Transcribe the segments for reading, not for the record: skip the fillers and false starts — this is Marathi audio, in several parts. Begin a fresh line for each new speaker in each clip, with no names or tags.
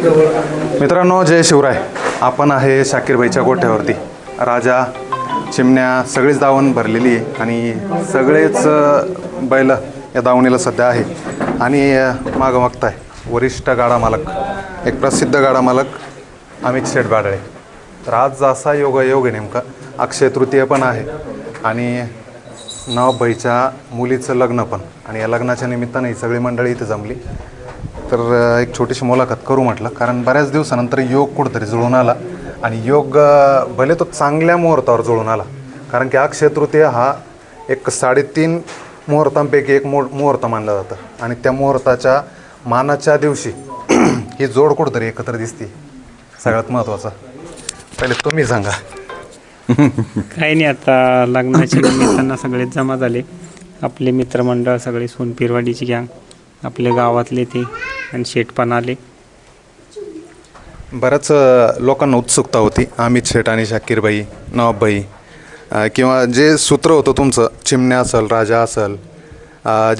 मित्रांनो, जय शिवराय. आपण आहे शाकीरबाईच्या गोठ्यावरती. राजा, चिमण्या सगळीच दावण भरलेली आहे आणि सगळेच बैल या दावणीला सध्या आहे. आणि मागं मागताय वरिष्ठ गाडा मालक, एक प्रसिद्ध गाडा मालक अमित शेठ बाडळे. तर आज असा योग आहे नेमका, अक्षय तृतीय पण आहे आणि नवाबाईच्या मुलीचं लग्न पण. आणि या लग्नाच्या निमित्ताने ही सगळी मंडळी इथे जमली. तर एक छोटीशी मुलाखत करू म्हटलं, कारण बऱ्याच दिवसानंतर योग कुठंतरी जुळून आला. आणि योग भले तो चांगल्या मुहूर्तावर जुळून आला, कारण की अक्षय तृतीय हा एक 3.5 मुहूर्तांपैकी एक मुहूर्त मानलं जातं. आणि त्या मुहूर्ताच्या मानाच्या दिवशी ही जोड कुठंतरी एकत्र दिसते. सगळ्यात महत्त्वाचं पहिले तुम्ही सांगा.
काही नाही, आता लग्नाच्या निमित्तानं सगळेच जमा झाले. आपले मित्रमंडळ सगळे, सोनपिरवाडीची गँग, आपल्या गावातले ते, आणि शेठ पण आले.
बऱ्याच लोकांना उत्सुकता होती. अमित शेठ आणि शाकीरबाई, नवाबाई किंवा जे सूत्र होतं तुमचं, चिमण्या असेल, राजा असेल,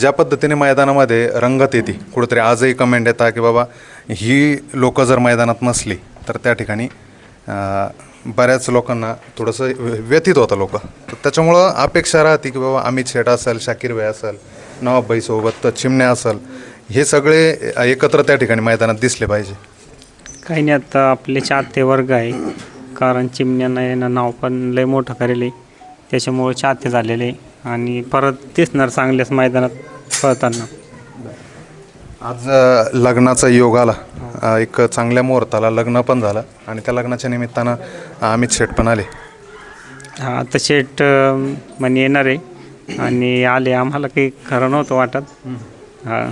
ज्या पद्धतीने मैदानामध्ये रंगत येते, कुठंतरी आजही कमेंट येतात की बाबा ही लोकं जर मैदानात नसली तर त्या ठिकाणी बऱ्याच लोकांना थोडंसं व्यथित होतं लोक. तर त्याच्यामुळं अपेक्षा राहते की बाबा अमित शेठ असेल, शाकीरबाई असेल, नवाबाईसोबत चिमण्या असेल, हे सगळे एकत्र त्या ठिकाणी मैदानात दिसले पाहिजे.
काही नाही, आता आपले चाहते वर्ग आहे, कारण चिमण्यानं यानं नाव पण लय मोठं करेल आहे, त्याच्यामुळे चाहते झालेले आहे आणि परत दिसणार चांगल्याच मैदानात पळताना.
आज लग्नाचा योग आला, एक चांगल्या मुहूर्ताला लग्न पण झालं आणि त्या लग्नाच्या निमित्तानं अमित शेठ पण आले.
हां, आता शेठ म्हणे येणार आहे आणि आले. आम्हाला काही खरं नव्हतं वाटत. हां,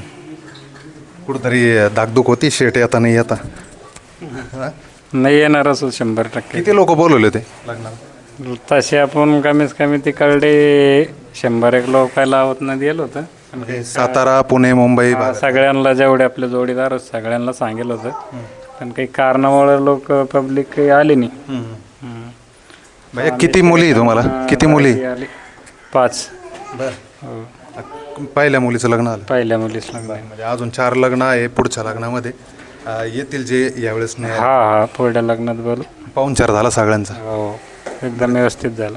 कुठंतरी धाकधूक होती शेठ येता नाही येता.
नाही येणार असो 100%.
किती लोक बोलवले ते लग्नाला?
तसे आपण कमीत कमी तिकडे 100-1 लोकायला आवतनं दिलं होतं.
म्हणजे सातारा, पुणे, मुंबई,
सगळ्यांना जेवढे आपले जोडीदार सगळ्यांना सांगितलं होतं, पण काही कारणामुळे लोक पब्लिक काही आले नाही.
भैया किती मुली तुम्हाला? किती मुली?
आले 5.
पहिल्या मुलीचं लग्न आलं?
पहिल्या मुलीच लग्न.
म्हणजे अजून 4 लग्न आहे पुढच्या लग्नामध्ये येतील जे यावेळेस नाही.
हा, पुढल्या लग्नात बोलू.
पाहुणचार झाला सगळ्यांचा?
हो, एकदम व्यवस्थित झालं.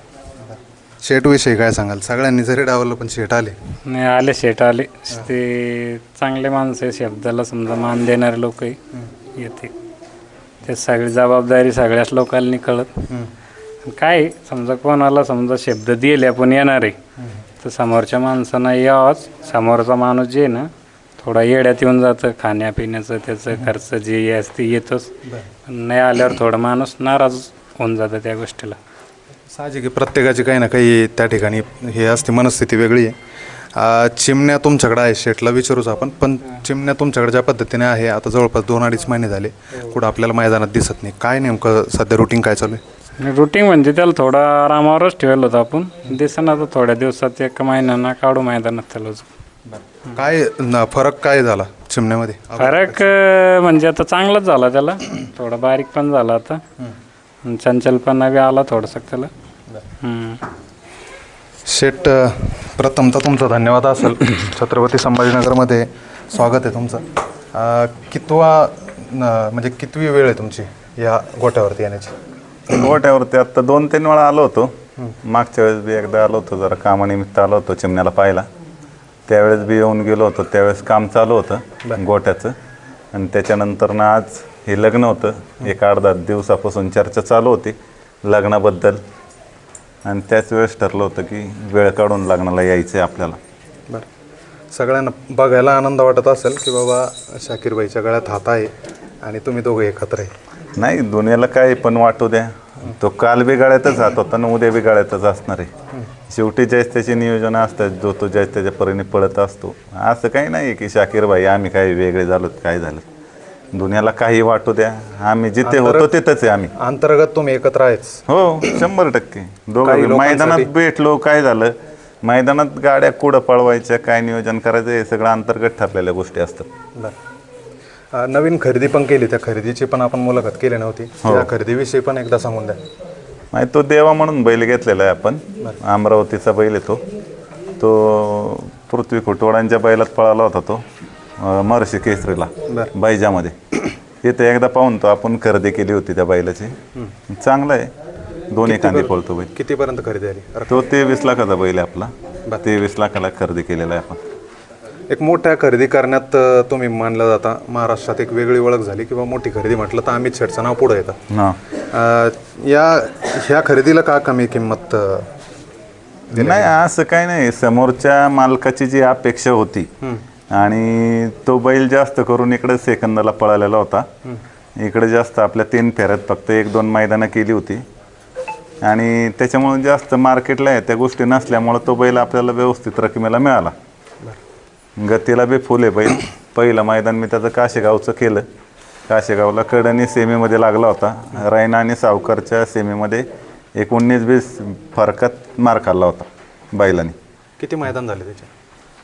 शेठविषयी काय सांगाल? सगळ्यांनी जरी डावलं पण शेठ आले.
नाही, आले शेठ आले. ते चांगले माणसं आहे, शब्दाला समजा मान देणारे लोक येते. ते सगळी जबाबदारी सगळ्याच लोकांनी कळत. काय समजा कोणाला समजा शब्द दिले आपण येणार आहे, तर समोरच्या माणसांना यावंच. समोरचा माणूस जे ना थोडा येड्यात येऊन जातं, खाण्यापिण्याचं त्याचं खर्च जे असते येतोच. नाही आल्यावर थोडा माणूस नाराज होऊन जातं त्या गोष्टीला.
साहजिक आहे, प्रत्येकाची काही ना काही त्या ठिकाणी हे असते, मनस्थिती वेगळी आहे. चिमण्या तुमच्याकडे आहे, शेठला विचारूच आपण. पण चिमण्या तुमच्याकडे ज्या पद्धतीने आहे, आता जवळपास 2-2.5 महिने झाले कुठं आपल्याला मैदानात दिसत नाही. काय नेमकं सध्या रुटीन काय चालू आहे?
रुटीन म्हणजे त्याला थोडा आरामावरच ठेवलं होतं आपण. दिसना तर थोड्या दिवसात 1 महिन्यानं काढू मैदानात त्याला.
काय फरक काय झाला चिमण्यामध्ये?
फरक म्हणजे आता चांगलाच झाला त्याला, थोडा बारीक पण झाला आता, चंचलपणा बी आला थोडंसं त्याला.
शेठ, प्रथमतः तुमचा धन्यवाद असेल. छत्रपती संभाजीनगरमध्ये स्वागत आहे तुमचं. म्हणजे कितवी वेळ आहे तुमची या गोठ्यावरती येण्याची?
गोठ्यावरती आत्ता 2-3 वेळा आलो होतो. मागच्या वेळेस बी एकदा आलो होतो, जरा कामानिमित्त आलो होतो चिमण्याला पाहायला. त्यावेळेस बी येऊन गेलो होतो, त्यावेळेस काम चालू होतं गोठ्याचं. आणि त्याच्यानंतर ना आज हे लग्न होतं. 1-8 दिवसापासून चर्चा चालू होती लग्नाबद्दल. आणि त्याच वेळेस ठरलं होतं की वेळ काढून लग्नाला यायचं आहे आपल्याला.
बरं, सगळ्यांना बघायला आनंद वाटत असेल की बाबा शाकीरबाईच्या गळ्यात हात आहे आणि तुम्ही दोघे एकत्र आहे.
नाही, दुनियाला काय पण वाटू द्या, तो काल बी गाळ्यातच हात होता आणि उद्या बी गाळ्यातच असणार आहे. शेवटी ज्याच त्याचे नियोजन असतात, जो तो ज्याच त्याच्या परीने पळत असतो. असं काही नाही की शाकीरबाई आम्ही काही वेगळे झालो काय झालं. दुनियाला काही वाटू द्या, आम्ही जिथे होतो तिथंच आहे. आम्ही
अंतर्गत तुम्ही एकत्र आहेच.
हो, 100%. दोघं मैदानात भेटलो, काय झालं मैदानात गाड्या कुठं पळवायच्या, काय नियोजन करायचं, हे सगळं अंतर्गत ठरलेल्या गोष्टी असतात.
बरं, नवीन खरेदी पण केली, त्या खरेदीची पण आपण मुलाखत केली नव्हती. त्या खरेदीविषयी पण एकदा सांगून द्या.
नाही, तो देवा म्हणून बैल घेतलेला आहे आपण. अमरावतीचा बैल आहे तो पृथ्वी खुटवाडांच्या बैलात पळाला होता तो. महर्षी केसरीला बैजामध्ये. तिथे एकदा पाहून तो आपण खरेदी केली होती त्या बैलाची. चांगला आहे, दोन्ही कांदे पळतो बैल.
कितीपर्यंत खरेदी आली?
तो 23 लाखाचा बैल आहे आपला. 23 लाखाला खरेदी केलेला आहे आपण.
एक मोठ्या खरेदी करण्यात तुम्ही मानलं जाता, महाराष्ट्रात एक वेगळी ओळख झाली किंवा मोठी खरेदी म्हटलं तर अमित शेठचं नाव पुढं येतं.
हां,
ह्या खरेदीला का कमी किंमत
नाही असं काही नाही. समोरच्या मालकाची जी अपेक्षा होती आणि तो बैल जास्त करून इकडे सेकंदाला पळालेला होता. इकडे जास्त आपल्या 3 फेऱ्यात फक्त 1-2 मैदानं केली होती आणि त्याच्यामुळे जास्त मार्केटला आहे त्या गोष्टी नसल्यामुळं तो बैल आपल्याला व्यवस्थित रकमेला मिळाला. गतीला बी फुल आहे बैल. पहिलं मैदान मी त्याचं काशेगावचं केलं. काशेगावला कडणी सेमीमध्ये लागला होता. रायना आणि सावकारच्या सेमीमध्ये 19-20 फरकात मार खाल्ला होता बैलाने.
किती मैदान झाले त्याचे?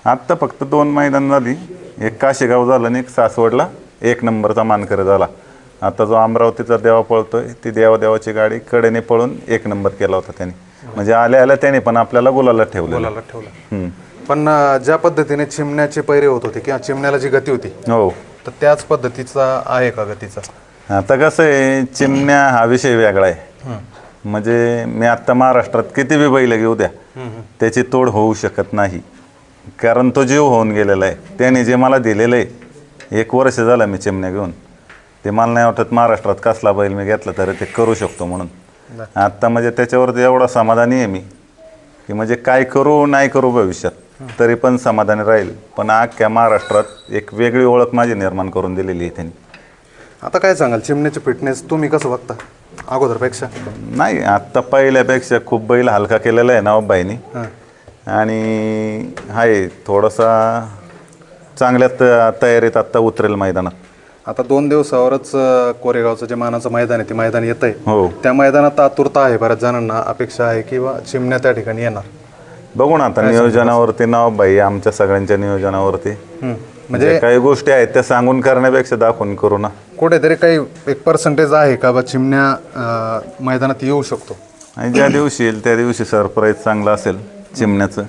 आत्ता फक्त 2 मैदान झाली. एक काशेगाव झालं आणि एक सासवडला 1 नंबरचा मानकरी झाला. आता जो अमरावतीचा देवा पळतोय ती देवाची गाडी कडेने पळून 1 नंबर केला होता त्याने. म्हणजे आल्या त्याने पण आपल्याला गुलाला ठेवलं.
पण ज्या पद्धतीने चिमण्याचे पैरे होत होते किंवा चिमण्याला जी गती होती,
हो,
तर त्याच पद्धतीचा आहे का गतीचा?
आता कसं आहे, चिमण्या हा विषय वेगळा आहे. म्हणजे मी आत्ता महाराष्ट्रात किती बी बैल घेऊ द्या, त्याची तोड होऊ शकत नाही. कारण तो जीव होऊन गेलेला आहे. त्याने जे मला दिलेलं आहे, 1 वर्ष झालं मी चिमण्या घेऊन, ते मला नाही वाटत महाराष्ट्रात कसला बैल मी घेतला तरी ते करू शकतो म्हणून. आत्ता म्हणजे त्याच्यावरती एवढा समाधानी आहे मी की म्हणजे काय करू नाही करू भविष्यात तरी पण समाधानी राहील. पण अख्ख्या महाराष्ट्रात एक वेगळी ओळख माझी निर्माण करून दिलेली आहे त्यांनी.
आता काय सांगाल चिमण्याची फिटनेस तुम्ही कसं बघता अगोदरपेक्षा?
नाही, आत्ता पहिल्यापेक्षा खूप बैल हलका केलेला आहे नवाबाईनी आणि आहे थोडासा चांगल्या तयारीत आत्ता उतरेल मैदानात.
आता 2 दिवसावरच कोरेगावचं जे मानाचं मैदान आहे ते मैदान येत आहे.
हो,
त्या मैदानात आतुरता आहे, बऱ्याच जणांना अपेक्षा आहे किंवा चिमण्या त्या ठिकाणी येणार.
बघू ना आता नियोजनावरती नवाबाई, आमच्या सगळ्यांच्या नियोजनावरती.
म्हणजे
काही गोष्टी आहेत त्या सांगून करण्यापेक्षा दाखवून करू ना.
कुठेतरी काही एक पर्सेंटेज आहे का बा चिमण्या मैदानात येऊ शकतो?
आणि ज्या दिवशी येईल त्या दिवशी सरप्राईज चांगला असेल चिमण्याचं.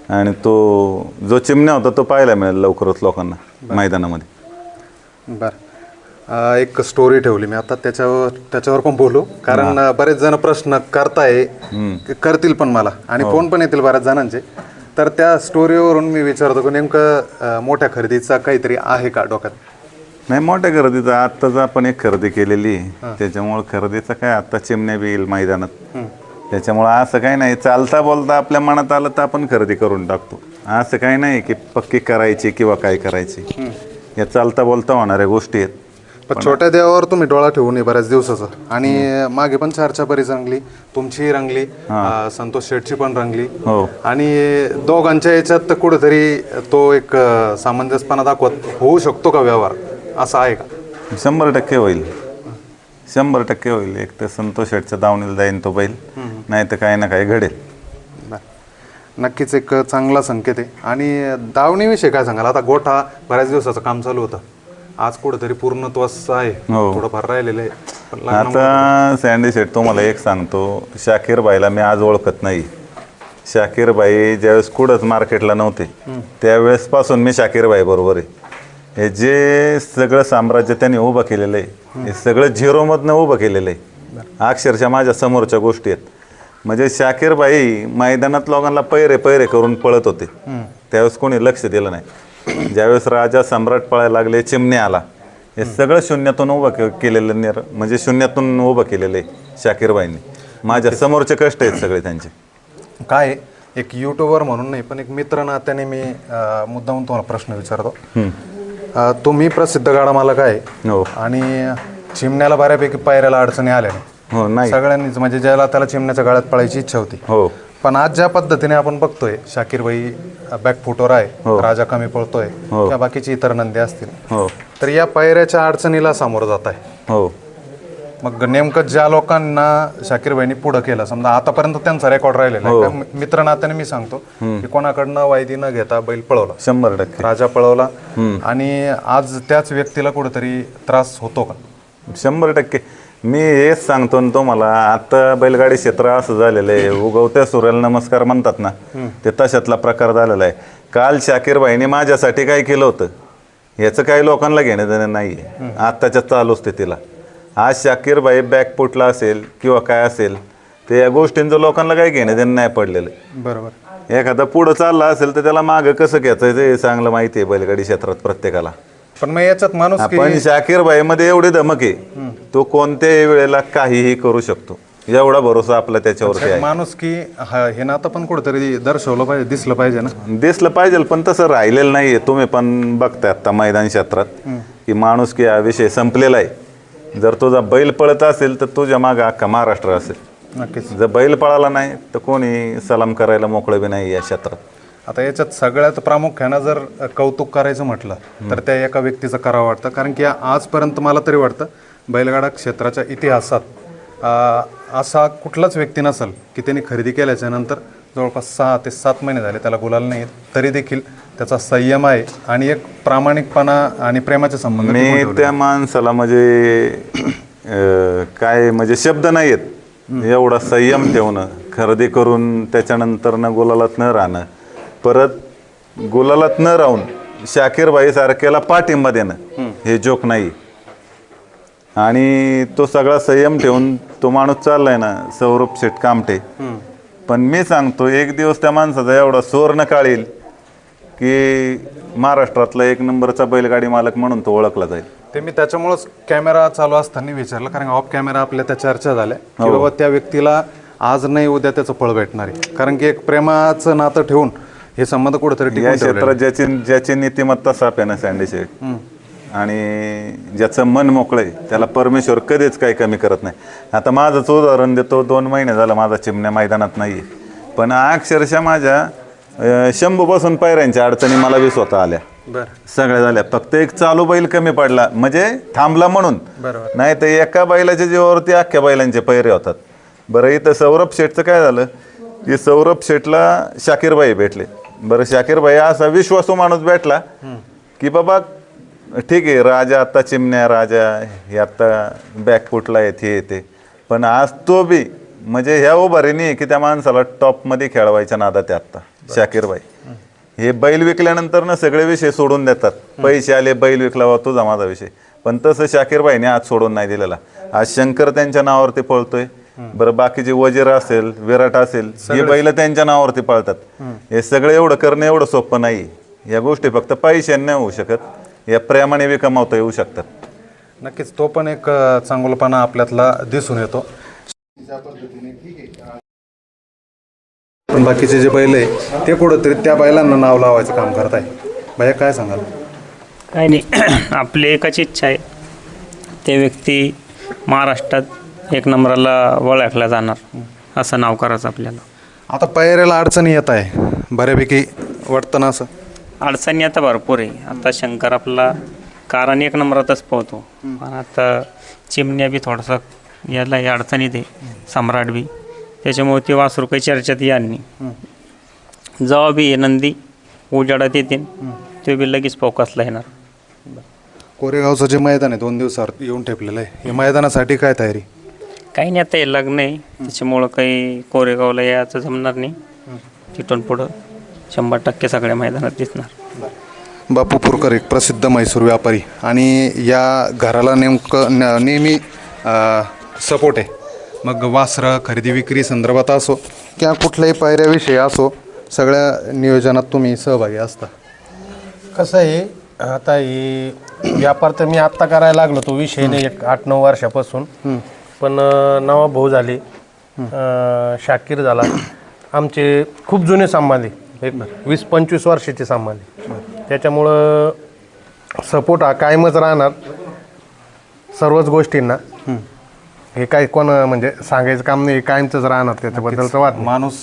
आणि तो जो चिमण्या होता तो पाहायला मिळेल लवकरच लोकांना मैदानामध्ये.
बरं, एक स्टोरी ठेवली मी आता, त्याच्यावर पण बोलू. कारण बरेच जण प्रश्न करतील पण मला आणि फोन पण येतील बऱ्याच जणांचे. तर त्या स्टोरीवरून मी विचारतो की नेमकं मोठ्या खरेदीचा काहीतरी आहे का डोक्यात?
नाही, मोठ्या खरेदीचा आत्ताच आपण एक खरेदी केलेली, त्याच्यामुळं खरेदीचं काय आत्ता चिमण्या बी येईल मैदानात. त्याच्यामुळं असं काही नाही, चालता बोलता आपल्या मनात आलं तर आपण खरेदी करून टाकतो. असं काही नाही की पक्की करायची किंवा काय करायची. या चालता बोलता होणाऱ्या गोष्टी आहेत.
पण छोट्या देवावर तुम्ही डोळा ठेवून आहे बऱ्याच दिवसाचं आणि मागे पण चर्चा बरीच रंगली, तुमचीही रंगली, संतोष शेठची पण रंगली.
हो,
आणि दोघांच्या याच्यात कुठेतरी तो एक सामंजस्यपणा दाखवत होऊ शकतो का व्यवहार, असं आहे का?
100% होईल. 100% होईल. एक तर संतोष शेठच्या दावणीला जाईन तो बैल, नाही तर काही ना काही घडेल.
नक्कीच एक चांगला संकेत आहे. आणि दावणीविषयी काय सांगाल? आता गोठा बऱ्याच दिवसाचं काम चालू होतं, आज कुठेतरी पूर्णत्वास आहे,
हो,
थोडंफार राहिलेलं आहे.
आता सँडी शेठ तुम्हाला एक सांगतो, शाकीर बाईला मी आज ओळखत नाही. शाकीर बाई ज्यावेळेस कुठंच मार्केटला नव्हते त्यावेळेसपासून मी शाकीर बाई बरोबर आहे. हे जे सगळं साम्राज्य त्यांनी उभं केलेलं आहे, हे सगळं झिरोमधनं उभं केलेलं आहे. अक्षरशः माझ्या समोरच्या गोष्टी आहेत. म्हणजे शाकीर बाई मैदानात लोकांना पैरे करून पळत होते, त्यावेळेस कोणी लक्ष दिलं नाही. ज्यावेळेस राजा सम्राट पळायला लागले, चिमण्या आला, हे सगळं शून्यातून उभं केलेलं म्हणजे शून्यातून उभं केलेलं आहे शाकीरबाईंनी. माझ्या समोरचे कष्ट आहेत सगळे त्यांचे.
काय एक यूट्यूबर म्हणून नाही पण एक मित्र नात्याने मी मुद्दामून तुम्हाला प्रश्न विचारतो. तुम्ही प्रसिद्ध गाडा मालक आहे.
हो,
आणि चिमण्याला बऱ्यापैकी पायऱ्याला अडचणी आल्या
हो, नाही
सगळ्यांनीच, म्हणजे ज्याला त्याला चिमण्याच्या गाड्यात पळायची इच्छा होती.
हो,
पण आज ज्या पद्धतीने आपण बघतोय शाकीरबाई बॅकफुटवर आहे, राजा कमी पळतोय किंवा बाकीची इतर नंदी असतील,
हो,
तर या पायऱ्याच्या अडचणीला सामोरं जात आहे.
हो,
मग नेमकं ज्या लोकांना शाकीरबाईंनी पुढं केलं, समजा आतापर्यंत त्यांचा रेकॉर्ड राहिलेला आहे, मित्र नात्याने मी सांगतो की कोणाकडनं वायदी न घेता बैल पळवला,
100%
राजा पळवला, आणि आज त्याच व्यक्तीला कुठेतरी त्रास होतो का?
100%. मी हेच सांगतो ना तुम्हाला, आता बैलगाडी क्षेत्र असं झालेलं आहे, उगवत्या सूर्याला नमस्कार म्हणतात ना, ते तशातला प्रकार झालेला आहे. काल शाकीरबाईने माझ्यासाठी काय केलं होतं याचं काही लोकांना घेणं देणं नाही आहे आत्ताच्या चालू स्थितीला. आज शाकीरबाई बॅकफुटला असेल किंवा काय असेल ते या गोष्टींचं लोकांना काही घेणं देणं नाही पडलेलं.
बरोबर.
एखादा पुढं चालला असेल तर त्याला मागं कसं घ्यायचं हे चांगलं माहिती आहे बैलगाडी क्षेत्रात प्रत्येकाला.
पण मग याच्यात माणूस
पण शाकीरबाई मध्ये एवढी धमक आहे तो कोणत्याही वेळेला काहीही करू शकतो एवढा भरोसा आपला त्याच्यावरती आहे.
माणूस की हे नातं पण कुठेतरी दर्शवलं पाहिजे, दिसलं पाहिजे ना.
दिसलं पाहिजे पण तसं राहिलेलं नाहीये. तुम्ही पण बघताय आता मैदान क्षेत्रात की माणूस की हा विषय संपलेला आहे. जर तुझा बैल पळत असेल तर तुझ्या मागं अख्खा महाराष्ट्र असेल.
नक्कीच.
जर बैल पळाला नाही तर कोणी सलाम करायला मोकळं बी नाही या क्षेत्रात.
आता याच्यात सगळ्यात प्रामुख्यानं जर कौतुक करायचं म्हटलं तर त्या एका व्यक्तीचं करावं वाटतं. कारण की आजपर्यंत मला तरी वाटतं बैलगाडा क्षेत्राच्या इतिहासात असा कुठलाच व्यक्ती नसेल की त्यांनी खरेदी केल्याच्या नंतर जवळपास 6 ते 7 महिने झाले त्याला गुलाल नाही, तरी देखील त्याचा संयम आहे आणि एक प्रामाणिकपणा आणि प्रेमाचे संबंध.
मी त्या माणसाला म्हणजे काय म्हणजे शब्द नाही आहेत एवढा संयम ठेवणं, खरेदी करून त्याच्यानंतर गुलालात न राहणं, परत गुलालात न राहून शाकीरबाई सारख्याला पाठिंबा देणं हे जोक नाही. आणि तो सगळा संयम ठेवून तो माणूस चाललाय ना सौरभ शेठ कामटे. पण मी सांगतो एक दिवस त्या माणसाचा एवढा सुवर्ण काळ येईल की महाराष्ट्रातला 1 नंबरचा बैलगाडी मालक म्हणून तो ओळखला जाईल.
ते मी त्याच्यामुळंच कॅमेरा चालू असताना विचारलं, कारण ऑफ कॅमेरा आपल्या त्या चर्चा झाल्या की बाबा त्या व्यक्तीला आज नाही उद्या त्याचं फळ भेटणार आहे. कारण की एक प्रेमाचं नातं ठेवून हे संबंध कुठेतरी
या क्षेत्रात ज्याची नीतिमत्ता साफ आहे ना सँडी शेठ आणि ज्याचं मन मोकळं आहे त्याला परमेश्वर कधीच काही कमी करत नाही. आता माझंच उदाहरण देतो. 2 महिने झालं माझा चिमण्या मैदानात नाही आहे, पण अक्षरशः माझ्या शंभूपासून पायऱ्यांच्या अडचणी मला बी स्वतः आल्या. सगळ्या झाल्या. फक्त एक चालू बैल कमी पडला म्हणजे थांबला म्हणून, नाही तर एका बैलाच्या जीवावरती अख्ख्या बैलांचे पैरे होतात. बरं इथं सौरभ शेठचं काय झालं की सौरभ शेठला शाकीरबाई भेटले. बरं शाकीरबाई असा विश्वासू माणूस भेटला की बाबा ठीक आहे राजा आता चिमण्या राजा हे आता बॅकफुटला येते येते, पण आज तो बी म्हणजे ह्या उभारीने आहे की त्या माणसाला टॉपमध्ये खेळवायच्या नादात आहे आत्ता शाकीरबाई. हे बैल विकल्यानंतर ना सगळे विषय सोडून देतात. पैसे आले बैल विकला तुझा माझा विषय, पण तसं शाकीरबाईने आज सोडून नाही दिलेला. आज शंकर त्यांच्या नावावरती पळतोय. बरं बाकीचे वजीर असेल विराट असेल हे बैल त्यांच्या नावावरती पळतात. हे सगळं एवढं करणं एवढं सोपं नाही. या गोष्टी फक्त पैशाने नाही होऊ शकत, या प्रेमाने बी कमावता येऊ शकतात.
नक्कीच तो पण एक चांगलपणा आपल्यातला दिसून येतो. पण बाकीचे जे बैल आहे ते कुठंतरी त्या बैलांना नाव लावायचं काम करत आहे. भैया काय सांगाल?
काही नाही, आपली एकच इच्छा आहे ते व्यक्ती महाराष्ट्रात 1 नंबराला ओळखला जाणार असं नाव करायचं आपल्याला.
आता पायऱ्याला अडचणी येत आहे बऱ्यापैकी वाटतं ना असं?
अडचणी आता भरपूर आहे. आता शंकर आपला कारण 1 नंबरातच पोहतो, पण आता चिमण्या बी थोडासा याला अडचणीत आहे, सम्राट बी, त्याच्यामुळे ते वासरू काही चर्चेत या नाही. जेव्हा बी हे नंदी उजाडात येतील ते बी लगेच फोकसला येणार.
कोरेगावचं जे मैदान आहे 2 दिवसावर येऊन ठेपलेलं आहे, हे मैदानासाठी काय तयारी?
काही नाही, आता हे लग्न आहे त्याच्यामुळं काही कोरेगावला यायचं जमणार नाही. तिथून पुढं 100% सगळ्या मैदानात दिसणार.
बापू पुरकर एक प्रसिद्ध म्हैसूर व्यापारी आणि या घराला नेहमी सपोर्ट आहे. मग वासरं खरेदी विक्री संदर्भात असो किंवा कुठल्याही पायऱ्याविषयी असो सगळ्या नियोजनात तुम्ही सहभागी असता.
कसं आहे आता हे व्यापार तर मी आत्ता करायला लागलो, तो विषय नाही 8-9 वर्षापासून. पण नवा भाऊ झाले, शाकीर झाला, आमचे खूप जुने संबंध आहे, एक 20-25 वर्षाचे संबंध आहे. त्याच्यामुळं सपोर्ट हा कायमच राहणार सर्वच गोष्टींना. हे काय कोण म्हणजे सांगायचं काम नाही, कायमच राहणार. त्याच्याबद्दलचं वाद
माणूस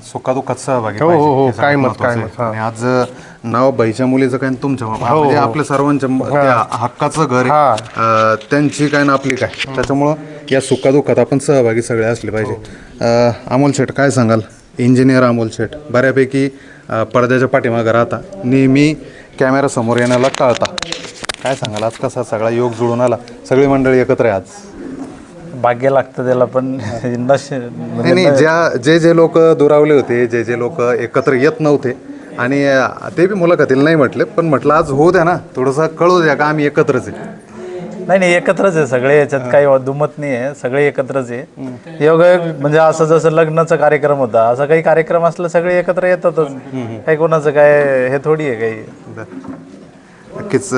सुखादुखात सहभागी
हो,
पाहिजे.
हो, हो,
हे सगळ्यात
कायमच,
महत्त्वाचं आहे.
कायमच, हां.
आणि आज नाव बाईच्या मुलीचं काय आणि तुमच्या म्हणजे आपल्या सर्वांच्या त्या हक्काचं घर आहे. त्यांची काय ना आपली काय, त्याच्यामुळं या सुखादुखात आपण सहभागी सगळे असले पाहिजे. अमोल शेठ काय सांगाल? इंजिनियर अमोल शेठ बऱ्यापैकी पडद्याच्या पाठीमागं राहता, नेहमी कॅमेरासमोर येण्याला टाळता. काय सांगाल आज कसा सगळा योग जुळून आला, सगळी मंडळी एकत्र आहे आज?
भाग्य लागतं त्याला, पण
नाही जे लोक दुरावले होते, जे लोक एकत्र येत नव्हते, आणि ते बी मुलाखतीला नाही म्हटले, पण म्हटलं आज होऊ द्या ना, थोडंसं कळू द्या का आम्ही एकत्रच आहे.
नाही एकत्रच आहे सगळे, याच्यात काही दुमत नाही आहे, सगळे एकत्रच आहे. योगायोग म्हणजे असं जसं लग्नाचा कार्यक्रम होता, असं काही कार्यक्रम असलं सगळे एकत्र येतातच. काही कोणाचं काय हे थोडी आहे काही.
नक्कीच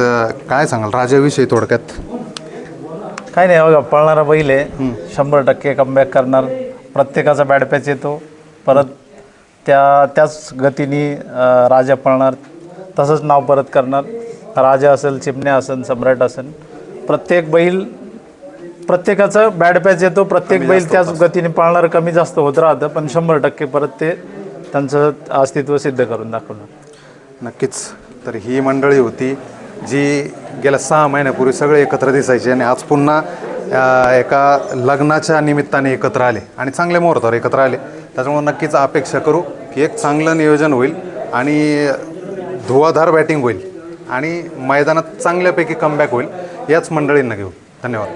काय सांगाल राजाविषयी थोडक्यात?
काही नाही, बघा पळणारा बैल आहे, 100% कमबॅक करणार. प्रत्येकाचा बॅड पॅच येतो, परत त्याच गतीने राजा पळणार, तसंच नाव परत करणार. राजा असेल, चिमण्या असेल, सम्राट असेल, प्रत्येक बैल प्रत्येकाचा बॅड पॅच येतो. प्रत्येक बैल त्याच गतीने पळणार, कमी जास्त होत राहतं, पण 100% परत ते त्यांचं अस्तित्व सिद्ध करून दाखवणार.
नक्कीच. तर ही मंडळी होती जी गेल्या 6 महिन्यापूर्वी सगळे एकत्र दिसायचे आणि आज पुन्हा एका लग्नाच्या निमित्ताने एकत्र आले आणि चांगल्या मुहूर्तावर एकत्र आले. त्याच्यामुळे नक्कीच अपेक्षा करू की एक चांगलं नियोजन होईल आणि धुवाधार बॅटिंग होईल आणि मैदानात चांगल्यापैकी कमबॅक होईल. याच मंडळींना घेऊ. धन्यवाद.